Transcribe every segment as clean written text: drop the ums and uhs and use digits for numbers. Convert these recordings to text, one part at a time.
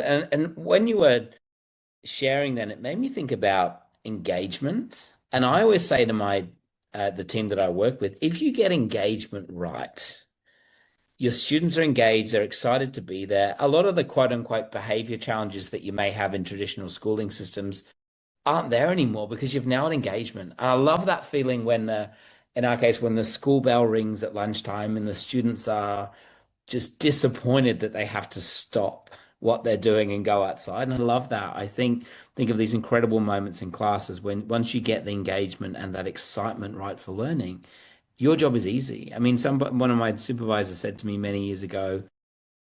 And when you were sharing that, it made me think about engagement. And I always say to my the team that I work with, if you get engagement right, your students are engaged, they're excited to be there. A lot of the quote unquote behavior challenges that you may have in traditional schooling systems aren't there anymore because you've nailed engagement. And I love that feeling when in our case, when the school bell rings at lunchtime and the students are just disappointed that they have to stop what they're doing and go outside. And I love that. Think of these incredible moments in classes when once you get the engagement and that excitement right for learning, your job is easy. I mean, one of my supervisors said to me many years ago,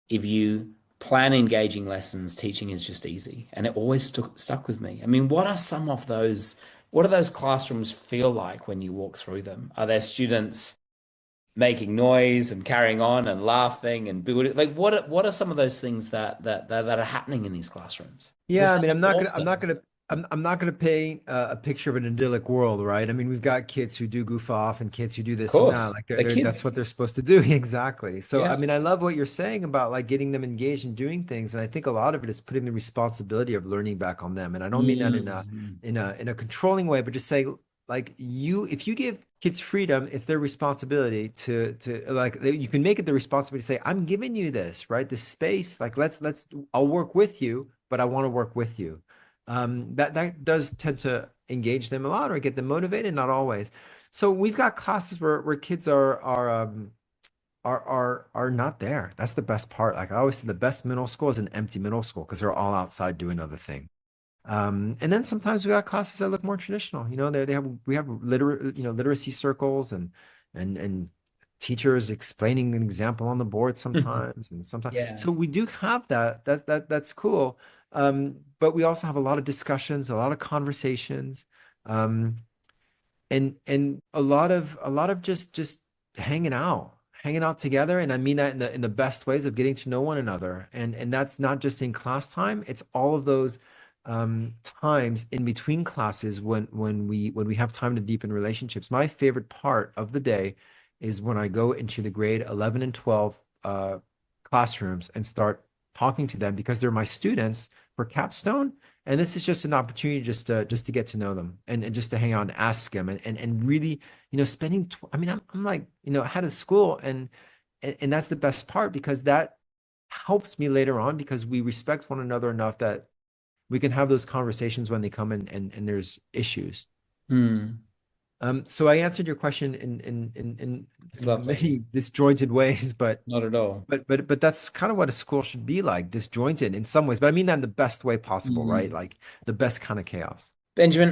if you plan engaging lessons, teaching is just easy. And it always stuck with me. I mean, what do those classrooms feel like when you walk through them? Are there students making noise and carrying on and laughing and building? Like, what are some of those things that are happening in these classrooms? Yeah, Because I mean, I'm not milestones. gonna, I'm not gonna paint a picture of an idyllic world, right? I mean, we've got kids who do goof off and kids who do Of this and that. course, Like, the that's kids. what they're supposed to do. Exactly. So, I Yeah. mean, I love what you're saying about like getting them engaged and doing things, and I think a lot of it is putting the responsibility of learning back on them. And I don't mean that Mm. in a controlling way, but just say like if you give kids freedom, it's their responsibility to like you can make it the responsibility to say, I'm giving you this, right? This space, like let's I'll work with you, but I want to work with you. That does tend to engage them a lot or get them motivated, not always. So we've got classes where kids are not there. That's the best part. Like I always say, the best middle school is an empty middle school because they're all outside doing other things. And then sometimes we got classes that look more traditional. You know, they have we have literacy circles and teachers explaining an example on the board sometimes and sometimes. Yeah. So we do have that. That's cool. But we also have a lot of discussions, a lot of conversations, um, and a lot of just hanging out together. And I mean that in the best ways of getting to know one another. And that's not just in class time. It's all of those times in between classes when we have time to deepen relationships. My favorite part of the day is when I go into the grade 11 and 12 classrooms and start talking to them because they're my students for capstone. And this is just an opportunity just to get to know them and just to hang out and ask them and really, spending I mean, I'm like, head of school and that's the best part because that helps me later on because we respect one another enough that we can have those conversations when they come in and there's issues. Mm. So I answered your question It's in lovely. many disjointed ways, but Not at all. but that's kind of what a school should be like, disjointed in some ways. But I mean that in the best way possible, right? Mm. Like the best kind of chaos. Benjamin,